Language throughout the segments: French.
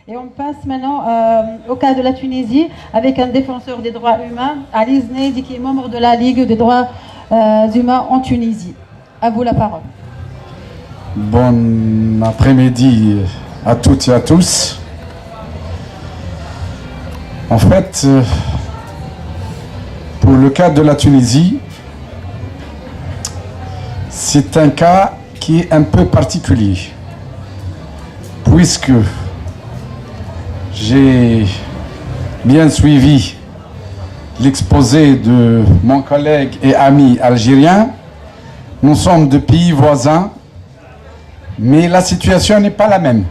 Et on passe maintenant au cas de la Tunisie avec un défenseur des droits humains, Ali Zneidi, qui est membre de la Ligue des droits humains en Tunisie. À vous la parole. Bon après-midi à toutes et à tous. En fait, pour le cas de la Tunisie, c'est un cas qui est un peu particulier, puisque j'ai bien suivi l'exposé de mon collègue et ami algérien. Nous sommes de pays voisins, mais la situation n'est pas la même.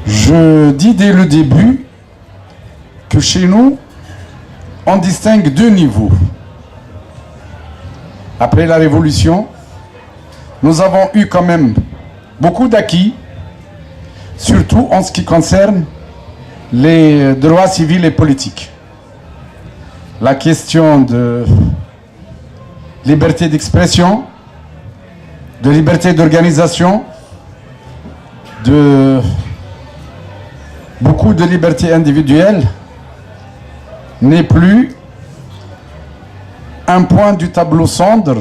Je dis dès le début que chez nous, on distingue deux niveaux. Après la Révolution, nous avons eu quand même beaucoup d'acquis, surtout en ce qui concerne les droits civils et politiques. La question de liberté d'expression, de liberté d'organisation, de beaucoup de libertés individuelles n'est plus un point du tableau sombre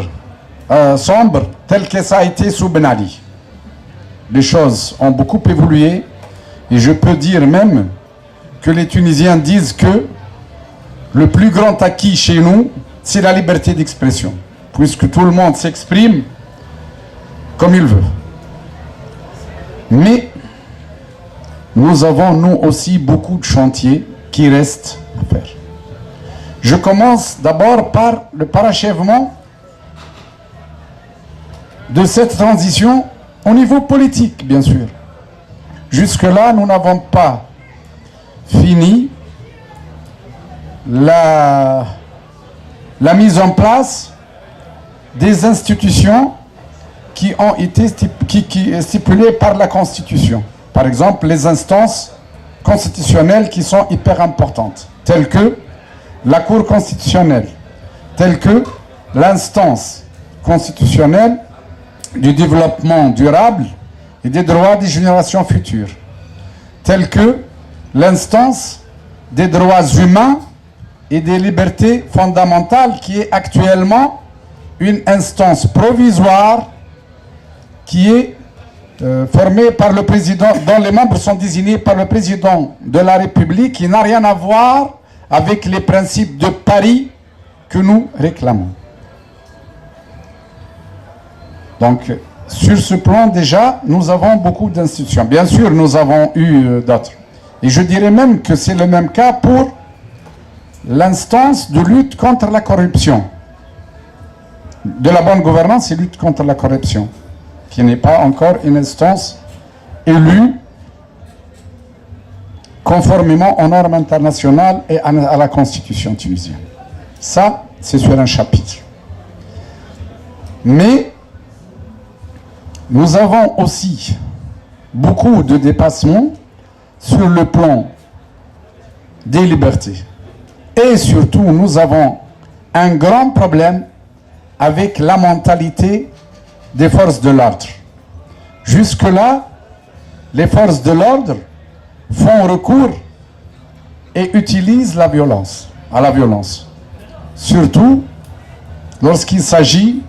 tel que ça a été sous Ben Ali. Les choses ont beaucoup évolué et je peux dire même que les Tunisiens disent que le plus grand acquis chez nous, c'est la liberté d'expression, puisque tout le monde s'exprime comme il veut. Mais nous avons, nous aussi, beaucoup de chantiers qui restent à faire. Je commence d'abord par le parachèvement de cette transition au niveau politique, bien sûr. Jusque-là, nous n'avons pas fini la mise en place des institutions qui ont été stipulées par la Constitution. Par exemple, les instances constitutionnelles qui sont hyper importantes, telles que la Cour constitutionnelle, telles que l'instance constitutionnelle du développement durable et des droits des générations futures, telles que l'instance des droits humains et des libertés fondamentales, qui est actuellement une instance provisoire qui est formée par le président, dont les membres sont désignés par le président de la République, qui n'a rien à voir avec les principes de Paris que nous réclamons. Donc, sur ce plan, déjà, nous avons beaucoup d'institutions. Bien sûr, nous avons eu d'autres. Et je dirais même que c'est le même cas pour l'instance de lutte contre la corruption. De la bonne gouvernance et lutte contre la corruption, qui n'est pas encore une instance élue conformément aux normes internationales et à la Constitution tunisienne. Ça, c'est sur un chapitre. Mais nous avons aussi beaucoup de dépassements sur le plan des libertés. Et surtout, nous avons un grand problème avec la mentalité des forces de l'ordre. Jusque-là, les forces de l'ordre font recours et utilisent la violence, à la violence. Surtout lorsqu'il s'agit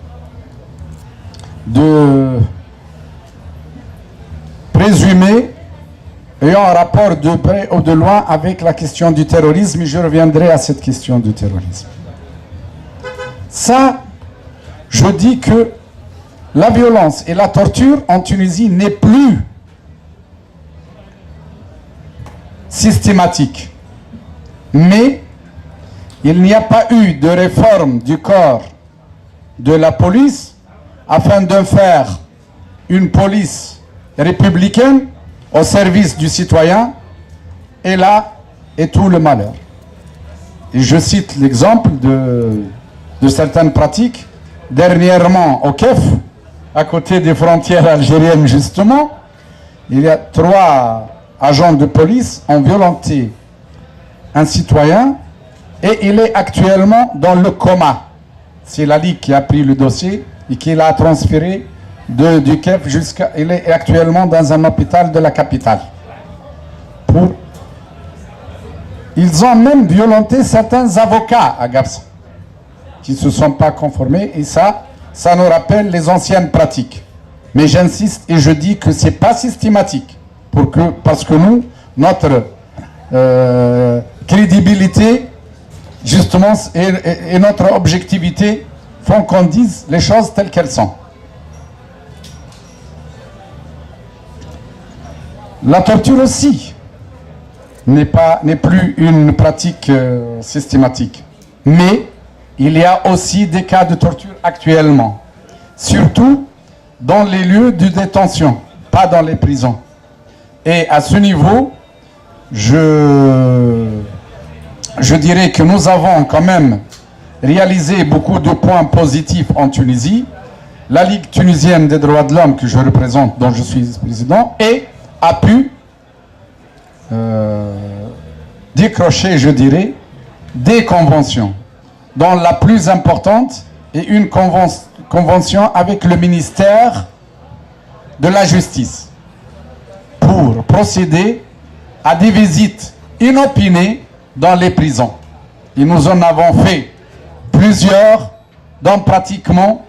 de présumés ayant un rapport de près ou de loin avec la question du terrorisme, et je reviendrai à cette question du terrorisme. Ça, je dis que la violence et la torture en Tunisie n'est plus systématique. Mais il n'y a pas eu de réforme du corps de la police afin de faire une police républicaine au service du citoyen, et là est tout le malheur. Et je cite l'exemple de certaines pratiques. Dernièrement, au Kef, à côté des frontières algériennes justement, il y a 3 agents de police ont violenté un citoyen et il est actuellement dans le coma. C'est la Ligue qui a pris le dossier et qui l'a transféré du Kef jusqu'à... Il est actuellement dans un hôpital de la capitale. Ils ont même violenté certains avocats à Gabsa qui ne se sont pas conformés, et ça nous rappelle les anciennes pratiques. Mais j'insiste et je dis que ce n'est pas systématique, parce que nous, notre crédibilité, justement, et notre objectivité font qu'on dise les choses telles qu'elles sont. La torture aussi n'est plus une pratique systématique. Mais il y a aussi des cas de torture actuellement, surtout dans les lieux de détention, pas dans les prisons. Et à ce niveau, je dirais que nous avons quand même réalisé beaucoup de points positifs en Tunisie. La Ligue tunisienne des droits de l'homme que je représente, dont je suis vice-président, a pu décrocher, je dirais, des conventions, dont la plus importante est une convention avec le ministère de la Justice pour procéder à des visites inopinées dans les prisons. Et nous en avons fait plusieurs dans pratiquement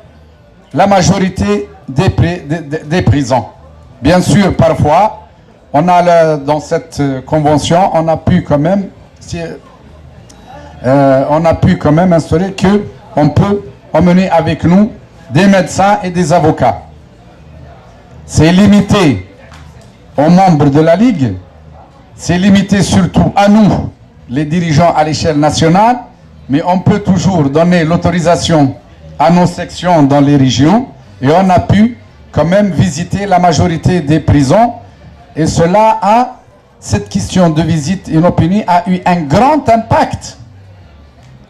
la majorité des prisons. Bien sûr, parfois, dans cette convention, on a pu quand même instaurer qu'on peut emmener avec nous des médecins et des avocats. C'est limité aux membres de la Ligue, c'est limité surtout à nous, les dirigeants à l'échelle nationale, mais on peut toujours donner l'autorisation à nos sections dans les régions, et on a pu quand même visiter la majorité des prisons, et cette question de visite inopinée a eu un grand impact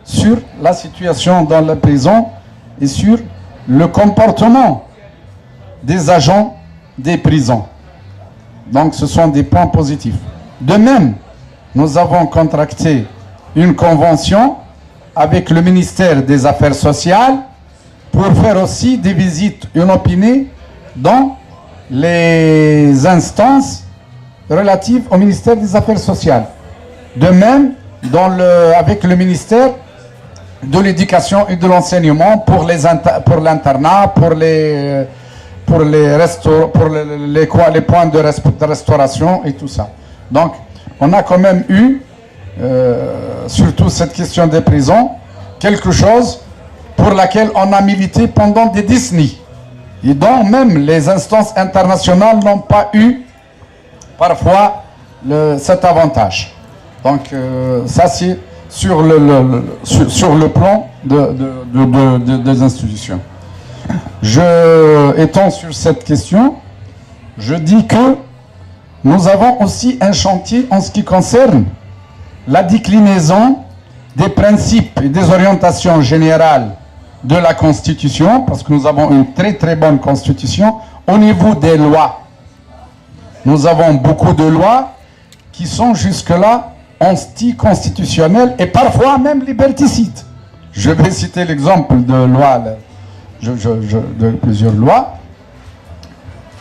sur la situation dans la prison et sur le comportement des agents des prisons. Donc ce sont des points positifs. De même, nous avons contracté une convention avec le ministère des Affaires sociales pour faire aussi des visites inopinées dans les instances relatives au ministère des Affaires sociales. De même, avec le ministère de l'Éducation et de l'Enseignement pour l'internat, pour les points de restauration et tout ça. Donc, on a quand même eu, surtout cette question des prisons, quelque chose pour laquelle on a milité pendant des décennies. Et dont même les instances internationales n'ont pas eu parfois cet avantage. Donc ça c'est sur le plan des institutions. Étant sur cette question, je dis que nous avons aussi un chantier en ce qui concerne la déclinaison des principes et des orientations générales de la Constitution, parce que nous avons une très très bonne Constitution. Au niveau des lois, nous avons beaucoup de lois qui sont jusque-là anticonstitutionnelles et parfois même liberticides. Je vais citer l'exemple de lois, de plusieurs lois,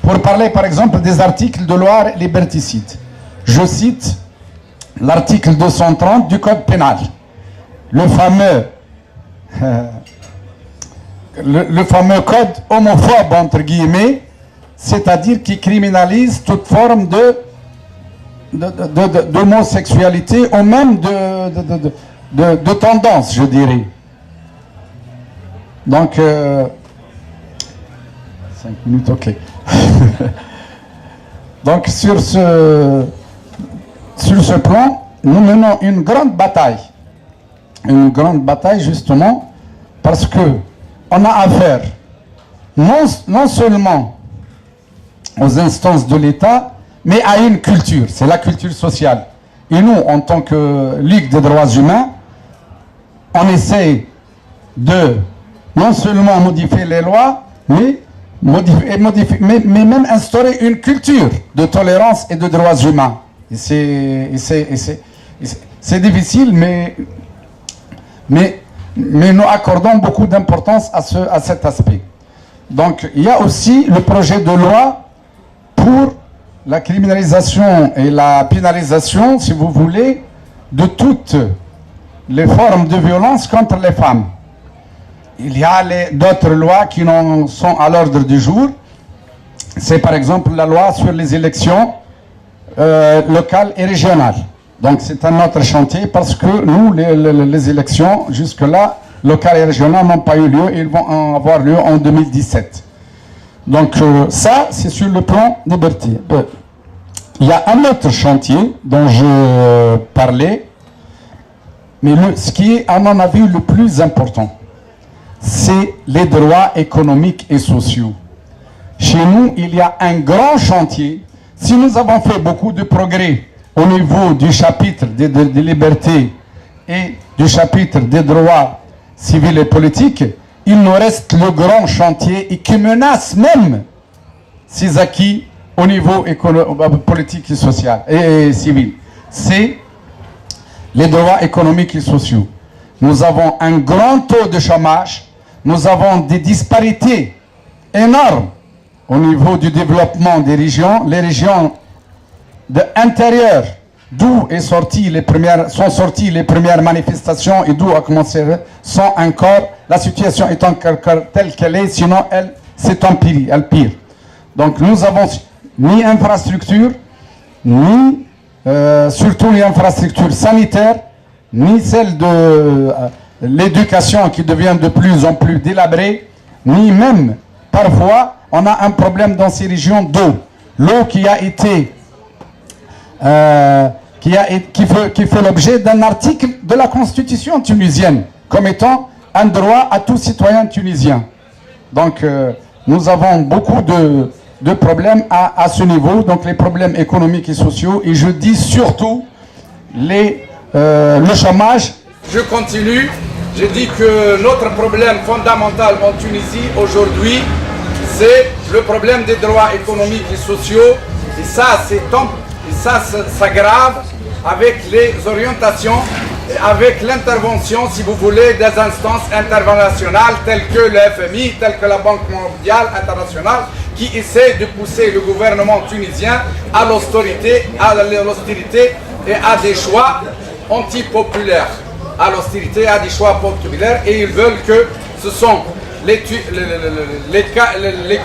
pour parler par exemple des articles de loi liberticides. Je cite l'article 230 du Code pénal, le fameux code homophobe, entre guillemets, c'est-à-dire qui criminalise toute forme d'homosexualité ou même de tendance, je dirais. Donc, 5 minutes, ok. Donc, sur ce plan, nous menons une grande bataille justement, parce que on a affaire non seulement aux instances de l'État, mais à une culture, c'est la culture sociale. Et nous, en tant que Ligue des droits humains, on essaie de non seulement modifier les lois, mais même instaurer une culture de tolérance et de droits humains. Et c'est difficile, mais nous accordons beaucoup d'importance à cet aspect. Donc, il y a aussi le projet de loi pour la criminalisation et la pénalisation, si vous voulez, de toutes les formes de violence contre les femmes. Il y a d'autres lois qui en sont à l'ordre du jour. C'est par exemple la loi sur les élections locales et régionales. Donc c'est un autre chantier parce que nous, les élections, jusque-là, locales et régionales n'ont pas eu lieu et ils vont en avoir lieu en 2017. Donc ça, c'est sur le plan liberté. Il y a un autre chantier dont je parlais, mais ce qui est, à mon avis, le plus important, c'est les droits économiques et sociaux. Chez nous, il y a un grand chantier. Si nous avons fait beaucoup de progrès au niveau du chapitre des libertés et du chapitre des droits civils et politiques, il nous reste le grand chantier et qui menace même ces acquis au niveau politique et social et civil. C'est les droits économiques et sociaux. Nous avons un grand taux de chômage, nous avons des disparités énormes au niveau du développement des régions. Les régions de l'intérieur, d'où sont sorties les premières manifestations et d'où a commencé, sont encore, la situation est encore telle qu'elle est, sinon elle s'est empirée, elle pire. Donc nous avons ni infrastructure, ni surtout les infrastructures sanitaires, ni celle de l'éducation qui devient de plus en plus délabrée, ni même, parfois, on a un problème dans ces régions d'eau. L'eau qui fait l'objet d'un article de la Constitution tunisienne, comme étant un droit à tout citoyen tunisien. Donc, nous avons beaucoup de problèmes à ce niveau, donc les problèmes économiques et sociaux, et je dis surtout le chômage. Je continue. Je dis que notre problème fondamental en Tunisie aujourd'hui, c'est le problème des droits économiques et sociaux, et ça s'aggrave avec les orientations, avec l'intervention, si vous voulez, des instances internationales telles que le FMI, telles que la Banque mondiale internationale, qui essaient de pousser le gouvernement tunisien à l'austérité et à des choix antipopulaires. À l'austérité et à des choix populaires, et ils veulent que ce sont les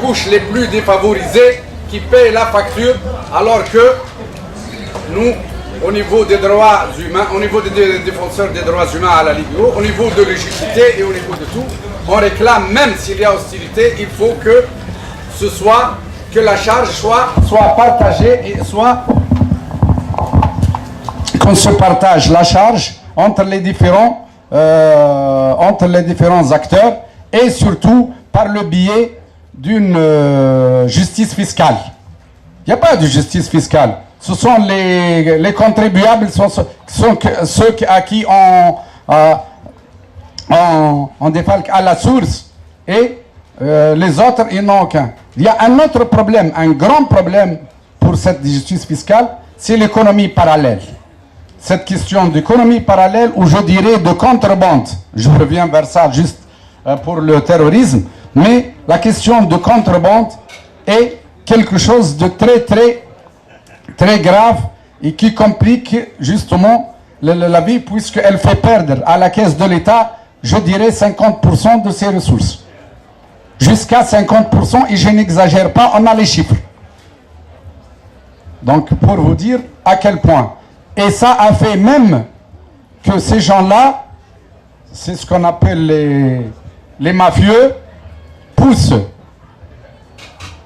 couches les plus défavorisées qui payent la facture, alors que nous, au niveau des droits humains, au niveau des défenseurs des droits humains à la Ligue, au niveau de légitimité et au niveau de tout, on réclame, même s'il y a hostilité, il faut que la charge soit partagée et qu'on se partage la charge entre les différents acteurs et surtout par le biais d'une justice fiscale. Il n'y a pas de justice fiscale. Ce sont les contribuables, ceux à qui on défalque à la source, et les autres, ils n'ont aucun. Il y a un autre problème, un grand problème pour cette justice fiscale, c'est l'économie parallèle. Cette question d'économie parallèle, ou je dirais de contrebande, je reviens vers ça juste pour le terrorisme, mais la question de contrebande est quelque chose de très grave et qui complique justement la vie, puisqu'elle fait perdre à la caisse de l'État, je dirais 50% de ses ressources. Jusqu'à 50%, et je n'exagère pas, on a les chiffres. Donc pour vous dire à quel point. Et ça a fait même que ces gens-là, c'est ce qu'on appelle les mafieux, poussent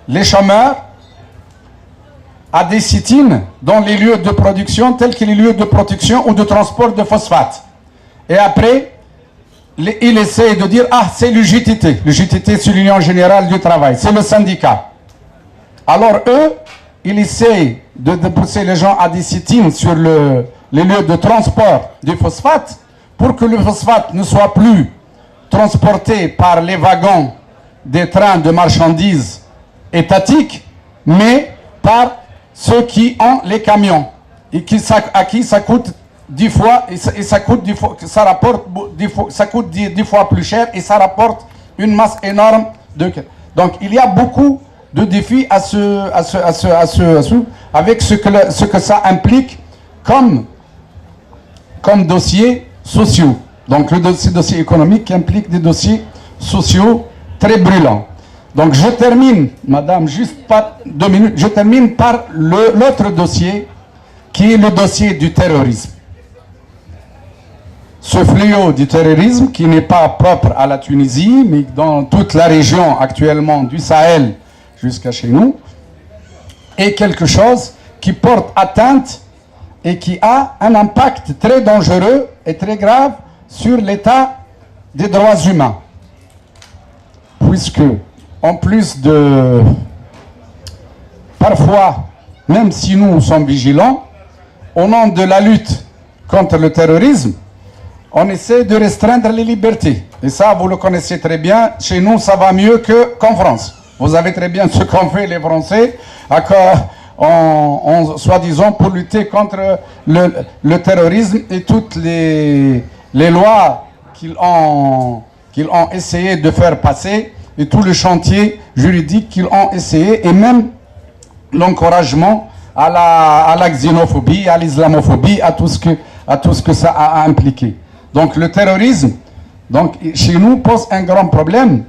les chômeurs à des sit-ins dans les lieux de production, tels que les lieux de production ou de transport de phosphate. Et après, ils essayent de dire, ah, c'est l'UJTT. L'UJTT, c'est l'Union Générale du Travail, c'est le syndicat. Alors eux, ils essayent de pousser les gens à des sit-ins sur les lieux de transport du phosphate pour que le phosphate ne soit plus transporté par les wagons des trains de marchandises étatiques, mais par ceux qui ont les camions et à qui ça coûte 10 fois, et ça coûte 10 fois, ça coûte 10 fois plus cher et ça rapporte une masse énorme de... Donc il y a beaucoup de défis avec ce que ça implique comme dossiers sociaux. Donc le dossier économique qui implique des dossiers sociaux très brûlants. Donc je termine, madame, juste par 2 minutes, je termine par l'autre dossier qui est le dossier du terrorisme. Ce fléau du terrorisme qui n'est pas propre à la Tunisie, mais dans toute la région actuellement du Sahel jusqu'à chez nous, est quelque chose qui porte atteinte et qui a un impact très dangereux et très grave sur l'état des droits humains. Puisque, en plus de... Parfois, même si nous sommes vigilants, au nom de la lutte contre le terrorisme, on essaie de restreindre les libertés. Et ça, vous le connaissez très bien. Chez nous, ça va mieux qu'en France. Vous savez très bien ce qu'ont fait les Français, soi-disant pour lutter contre le terrorisme et toutes les lois qu'ils ont essayé de faire passer et tout le chantier juridique qu'ils ont essayé, et même l'encouragement à la xénophobie, à l'islamophobie, à tout ce que ça a impliqué. Donc le terrorisme, chez nous, pose un grand problème,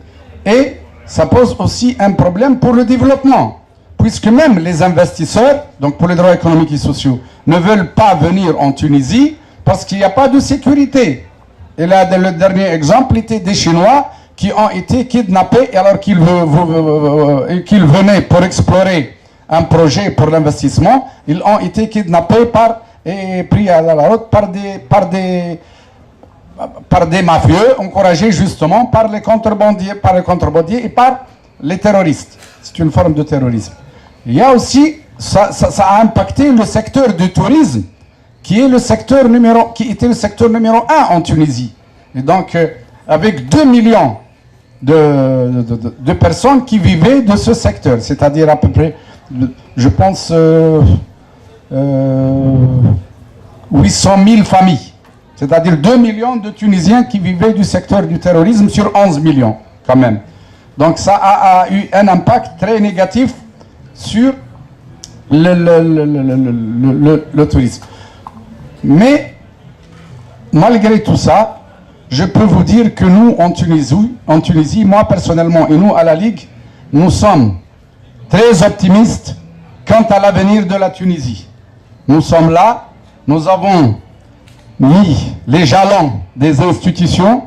et ça pose aussi un problème pour le développement, puisque même les investisseurs, donc pour les droits économiques et sociaux, ne veulent pas venir en Tunisie parce qu'il n'y a pas de sécurité. Et là, le dernier exemple était des Chinois qui ont été kidnappés alors qu'ils venaient pour explorer un projet pour l'investissement. Ils ont été kidnappés et pris à la route par des mafieux, encouragés justement par les contrebandiers et par les terroristes. C'est une forme de terrorisme. Il y a aussi, ça a impacté le secteur du tourisme, qui était le secteur numéro 1 en Tunisie. Et donc, avec 2 millions de personnes qui vivaient de ce secteur, c'est-à-dire à peu près, je pense, 800 000 familles. C'est-à-dire 2 millions de Tunisiens qui vivaient du secteur du terrorisme sur 11 millions, quand même. Donc ça a eu un impact très négatif sur le tourisme. Mais, malgré tout ça, je peux vous dire que nous, en Tunisie, moi personnellement, et nous à la Ligue, nous sommes très optimistes quant à l'avenir de la Tunisie. Nous sommes là, nous avons mis les jalons des institutions,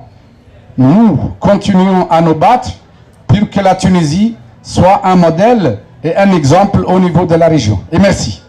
nous continuons à nous battre pour que la Tunisie soit un modèle et un exemple au niveau de la région. Et merci.